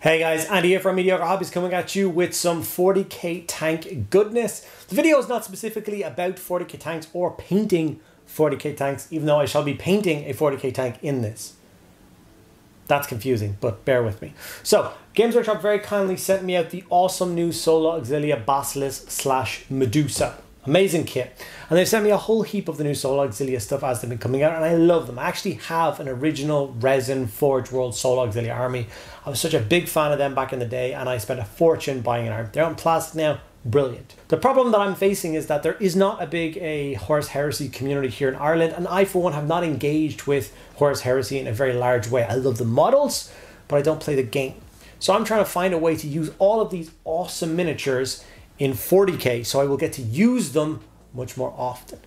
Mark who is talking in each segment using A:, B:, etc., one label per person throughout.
A: Hey guys, Andy here from Mediocre Hobbies coming at you with some 40k tank goodness. The video is not specifically about 40k tanks or painting 40k tanks, even though I shall be painting a 40k tank in this. That's confusing, but bear with me. So, Games Workshop very kindly sent me out the awesome new Solar Auxilia Basilisk / Medusa. Amazing kit. And they've sent me a whole heap of the new Solar Auxilia stuff as they've been coming out, and I love them. I actually have an original resin Forge World Solar Auxilia army. I was such a big fan of them back in the day, and I spent a fortune buying an army. They're on plastic now. Brilliant. The problem that I'm facing is that there is not a big Horus Heresy community here in Ireland, and I for one have not engaged with Horus Heresy in a very large way. I love the models, but I don't play the game. So I'm trying to find a way to use all of these awesome miniatures in 40k, so I will get to use them much more often.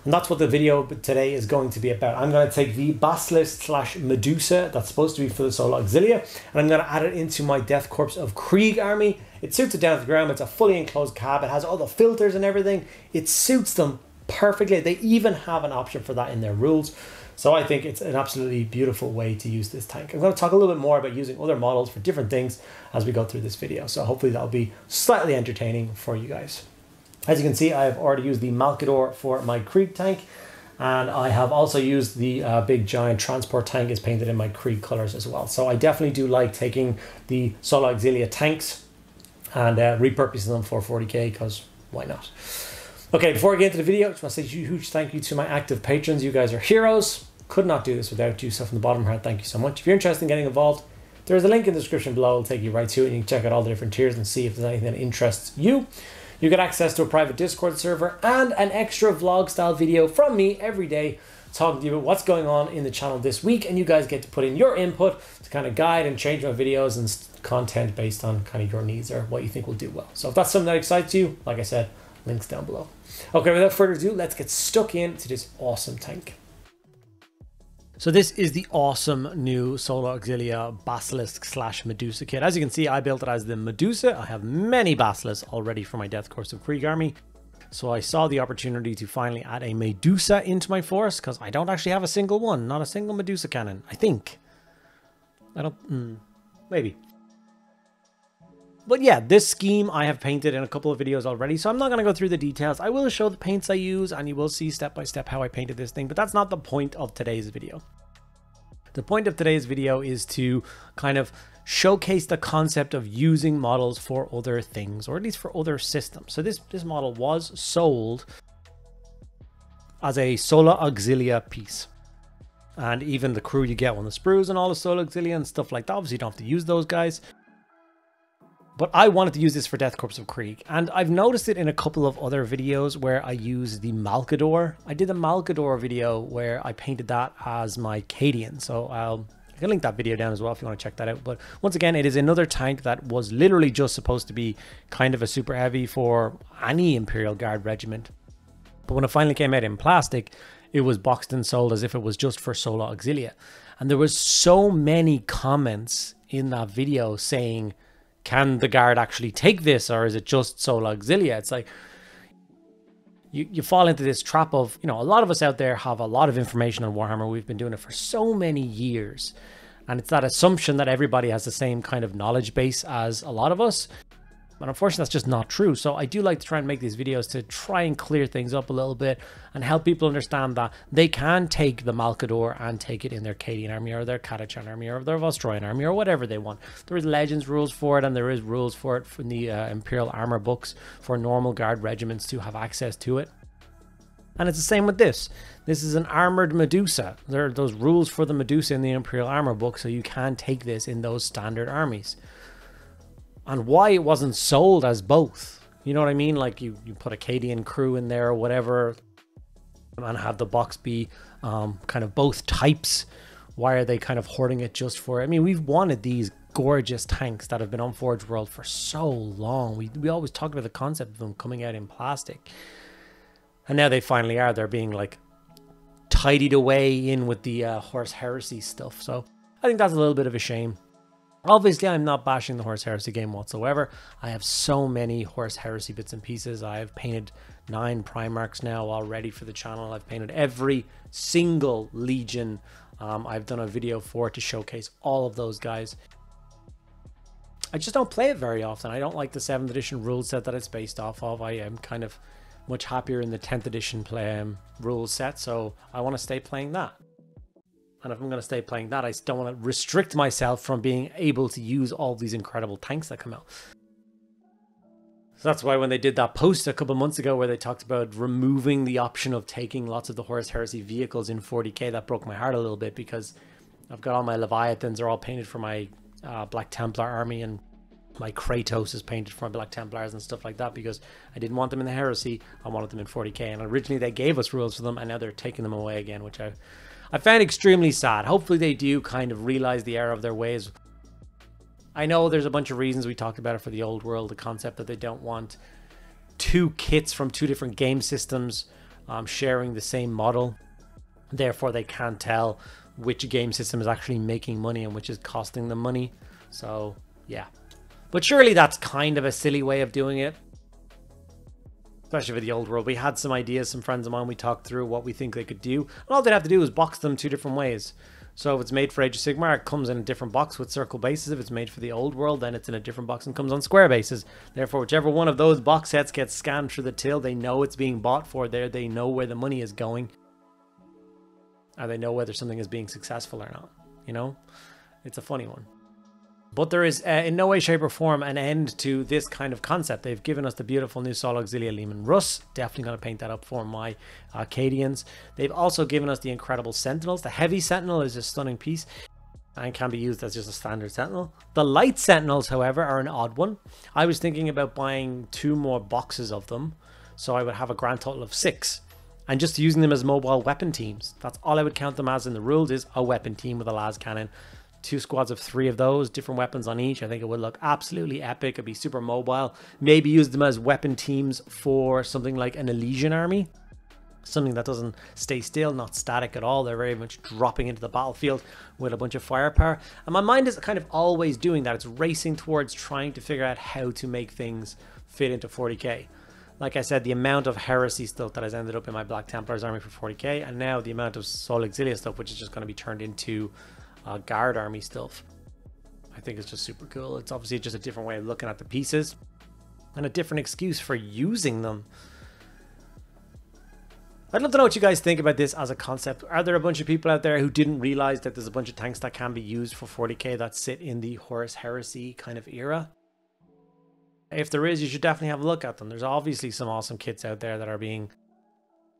A: And that's what the video today is going to be about. I'm going to take the Basilisk / Medusa that's supposed to be for the Solar Auxilia, and I'm going to add it into my Death Korps of Krieg army. It suits it down to the ground. It's a fully enclosed cab. It has all the filters and everything. It suits them perfectly. They even have an option for that in their rules. So I think it's an absolutely beautiful way to use this tank. I'm going to talk a little bit more about using other models for different things as we go through this video. So hopefully that'll be slightly entertaining for you guys. As you can see, I have already used the Malkador for my Krieg tank. And I have also used the big giant transport tank is painted in my Krieg colors as well. So I definitely do like taking the Solar Auxilia tanks and repurposing them for 40k, because why not? Okay, before I get into the video, I just want to say a huge thank you to my active patrons. You guys are heroes. Could not do this without you. So from the bottom of my heart, thank you so much. If you're interested in getting involved, there's a link in the description below. It'll take you right to it, and you can check out all the different tiers and see if there's anything that interests you. You get access to a private Discord server and an extra vlog style video from me every day talking to you about what's going on in the channel this week, and you guys get to put in your input to kind of guide and change my videos and content based on kind of your needs or what you think will do well. So if that's something that excites you, like I said, links down below. Okay, without further ado, let's get stuck into this awesome tank. So this is the awesome new Solar Auxilia Basilisk / Medusa kit. As you can see, I built it as the Medusa. I have many Basilisks already for my Death Korps of Krieg army. So I saw the opportunity to finally add a Medusa into my force, because I don't actually have a single one, not a single Medusa cannon, I think. I don't, maybe. But yeah, this scheme I have painted in a couple of videos already, so I'm not going to go through the details. I will show the paints I use, and you will see step by step how I painted this thing, but that's not the point of today's video. The point of today's video is to kind of showcase the concept of using models for other things, or at least for other systems. So this model was sold as a Solar Auxilia piece. And even the crew you get on the sprues and all the Solar Auxilia and stuff like that, obviously you don't have to use those guys. But I wanted to use this for Death Korps of Krieg, and I've noticed it in a couple of other videos where I use the Malkador. I did a Malkador video where I painted that as my Cadian, so I can link that video down as well if you want to check that out. But once again, it is another tank that was literally just supposed to be kind of a super heavy for any Imperial Guard regiment. But when it finally came out in plastic, it was boxed and sold as if it was just for Solar Auxilia. And there was so many comments in that video saying, can the guard actually take this, or is it just Solar Auxilia? It's like you fall into this trap of, you know, a lot of us out there have a lot of information on Warhammer. We've been doing it for so many years, and it's that assumption that everybody has the same kind of knowledge base as a lot of us. And unfortunately, that's just not true. So I do like to try and make these videos to try and clear things up a little bit and help people understand that they can take the Malkador and take it in their Cadian army or their Catachan army or their Vostroyan army or whatever they want. There is Legends rules for it, and there is rules for it from the Imperial Armor books for normal guard regiments to have access to it. And it's the same with this. This is an armored Medusa. There are those rules for the Medusa in the Imperial Armor book, so you can take this in those standard armies. And why it wasn't sold as both, you know what I mean? Like you put a Cadian crew in there or whatever and have the box be kind of both types. Why are they kind of hoarding it just for it? I mean, we've wanted these gorgeous tanks that have been on Forge World for so long. We always talked about the concept of them coming out in plastic. And now they finally are. They're being like tidied away in with the Horus Heresy stuff. So I think that's a little bit of a shame. Obviously, I'm not bashing the Horus Heresy game whatsoever. I have so many Horus Heresy bits and pieces. I have painted 9 Primarchs now already for the channel. I've painted every single Legion I've done a video for to showcase all of those guys. I just don't play it very often. I don't like the 7th edition rule set that it's based off of. I am kind of much happier in the 10th edition rule set, so I want to stay playing that. And if I'm going to stay playing that, I don't want to restrict myself from being able to use all these incredible tanks that come out. So that's why when they did that post a couple months ago where they talked about removing the option of taking lots of the Horus Heresy vehicles in 40k, that broke my heart a little bit, because I've got all my Leviathans are all painted for my Black Templar army, and my Kratos is painted for my Black Templars and stuff like that, because I didn't want them in the Heresy, I wanted them in 40k. And originally they gave us rules for them, and now they're taking them away again, which I found extremely sad. Hopefully they do kind of realize the error of their ways. I know there's a bunch of reasons. We talked about it for the old world, the concept that they don't want 2 kits from 2 different game systems sharing the same model. Therefore, they can't tell which game system is actually making money and which is costing them money. So, yeah. But surely that's kind of a silly way of doing it. Especially for the old world. We had some ideas, some friends of mine, we talked through what we think they could do. And all they'd have to do is box them 2 different ways. So if it's made for Age of Sigmar, it comes in a different box with circle bases. If it's made for the old world, then it's in a different box and comes on square bases. Therefore, whichever one of those box sets gets scanned through the till, they know it's being bought for there. They know where the money is going. And they know whether something is being successful or not. You know? It's a funny one. But there is in no way, shape or form an end to this kind of concept. They've given us the beautiful new Sol Auxilia Lehman Russ. Definitely going to paint that up for my Arcadians. They've also given us the incredible Sentinels. The Heavy Sentinel is a stunning piece and can be used as just a standard Sentinel. The Light Sentinels, however, are an odd one. I was thinking about buying 2 more boxes of them, so I would have a grand total of 6. And just using them as mobile weapon teams. That's all I would count them as in the rules, is a weapon team with a las cannon. 2 squads of 3 of those, different weapons on each. I think it would look absolutely epic. It'd be super mobile. Maybe use them as weapon teams for something like an Elysian army. Something that doesn't stay still, not static at all. They're very much dropping into the battlefield with a bunch of firepower. And my mind is kind of always doing that. It's racing towards trying to figure out how to make things fit into 40k. Like I said, the amount of Heresy stuff that has ended up in my Black Templars army for 40k, and now the amount of Sol Auxilia stuff, which is just going to be turned into Guard army stuff. I think it's just super cool. It's obviously just a different way of looking at the pieces and a different excuse for using them. I'd love to know what you guys think about this as a concept. Are there a bunch of people out there who didn't realize that there's a bunch of tanks that can be used for 40k that sit in the Horus Heresy kind of era? If there is, you should definitely have a look at them. There's obviously some awesome kits out there that are being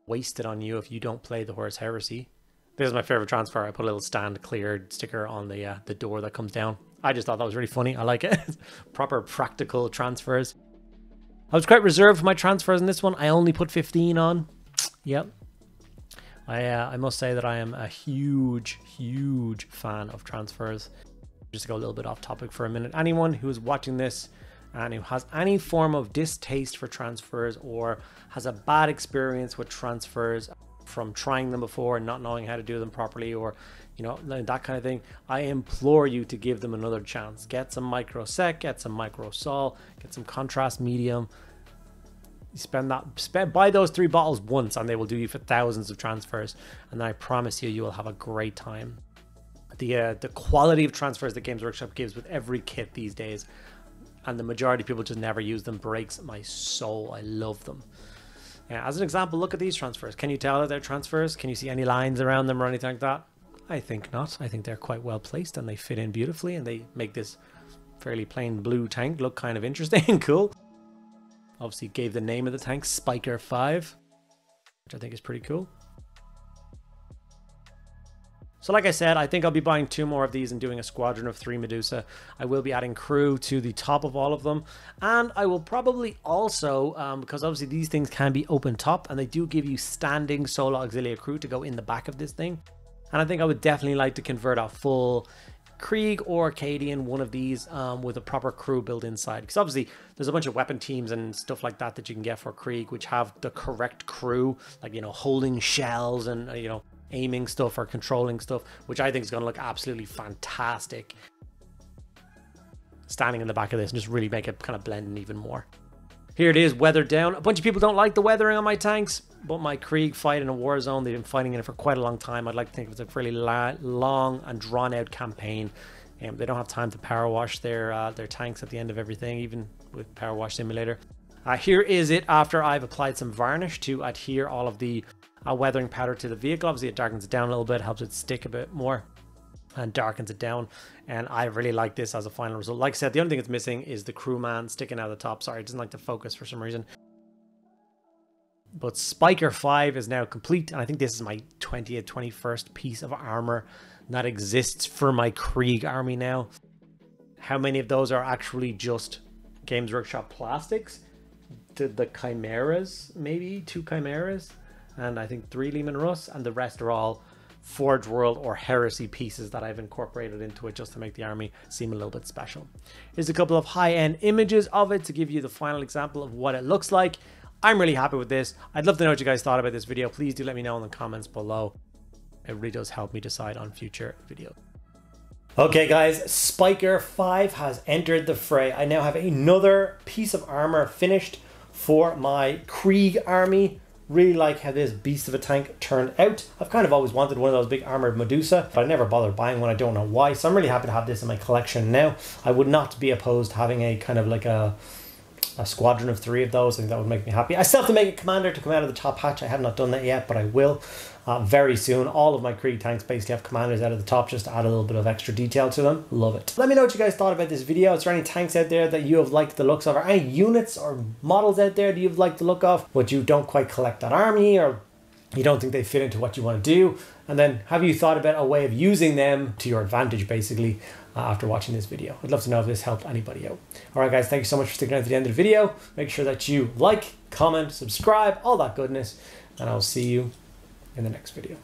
A: wasted on you if you don't play the Horus Heresy. This is my favorite transfer. I put a little stand cleared sticker on the door that comes down. I just thought that was really funny. I like it. Proper practical transfers. I was quite reserved for my transfers in this one. I only put 15 on. Yep. I must say that I am a huge fan of transfers. Just to go a little bit off topic for a minute. Anyone who is watching this and who has any form of distaste for transfers or has a bad experience with transfers from trying them before and not knowing how to do them properly, or you know, that kind of thing, I implore you to give them another chance. Get some micro sec, get some micro sol, get some contrast medium. Buy those 3 bottles once and they will do you for thousands of transfers, and then I promise you, you will have a great time. The quality of transfers that Games Workshop gives with every kit these days, and the majority of people just never use them, breaks my soul. I love them. As an example, look at these transfers. Can you tell that they're transfers? Can you see any lines around them or anything like that? I think not. I think they're quite well placed and they fit in beautifully, and they make this fairly plain blue tank look kind of interesting and cool. Obviously gave the name of the tank Spiker 5, which I think is pretty cool. So like I said, I think I'll be buying 2 more of these and doing a squadron of 3 Medusa. I will be adding crew to the top of all of them. And I will probably also, because obviously these things can be open top, and they do give you standing Sol Auxilia crew to go in the back of this thing. And I think I would definitely like to convert a full Krieg or Arcadian, one of these, with a proper crew built inside. Because obviously there's a bunch of weapon teams and stuff like that that you can get for Krieg, which have the correct crew, like, you know, holding shells and, you know, aiming stuff or controlling stuff, which I think is going to look absolutely fantastic standing in the back of this and just really make it kind of blend in even more. Here it is, weathered down. A bunch of people don't like the weathering on my tanks, but my Krieg fight in a war zone. They've been fighting in it for quite a long time. I'd like to think it's a fairly long and drawn out campaign. They don't have time to power wash their tanks at the end of everything, even with Power Wash Simulator. Here is it after I've applied some varnish to adhere all of the weathering powder to the vehicle. Obviously it darkens it down a little bit, helps it stick a bit more and darkens it down, and I really like this as a final result. Like I said, the only thing it's missing is the crewman sticking out of the top. Sorry, it doesn't like to focus for some reason. But Spiker 5 is now complete, and I think this is my 20th, 21st piece of armor that exists for my Krieg army now. How many of those are actually just Games Workshop plastics? The Chimeras, maybe 2 Chimeras, and I think 3 Lehman Russ, and the rest are all Forge World or Heresy pieces that I've incorporated into it just to make the army seem a little bit special. Here's a couple of high-end images of it to give you the final example of what it looks like. I'm really happy with this. I'd love to know what you guys thought about this video. Please do let me know in the comments below. It really does help me decide on future videos. Okay guys, Spiker 5 has entered the fray. I now have another piece of armor finished for my Krieg army. Really like how this beast of a tank turned out. I've kind of always wanted one of those big armored Medusa, but I never bothered buying one. I don't know why. So I'm really happy to have this in my collection now. I would not be opposed to having a kind of like a squadron of 3 of those. I think that would make me happy. I still have to make a commander to come out of the top hatch. I have not done that yet, but I will very soon. All of my Krieg tanks basically have commanders out of the top just to add a little bit of extra detail to them. Love it. Let me know what you guys thought about this video. Is there any tanks out there that you have liked the looks of, or any units or models out there that you've liked the look of, but you don't quite collect that army, or you don't think they fit into what you want to do? And then have you thought about a way of using them to your advantage basically after watching this video? I'd love to know if this helped anybody out. Alright guys, thank you so much for sticking out to the end of the video. Make sure that you like, comment, subscribe, all that goodness, and I'll see you in the next video.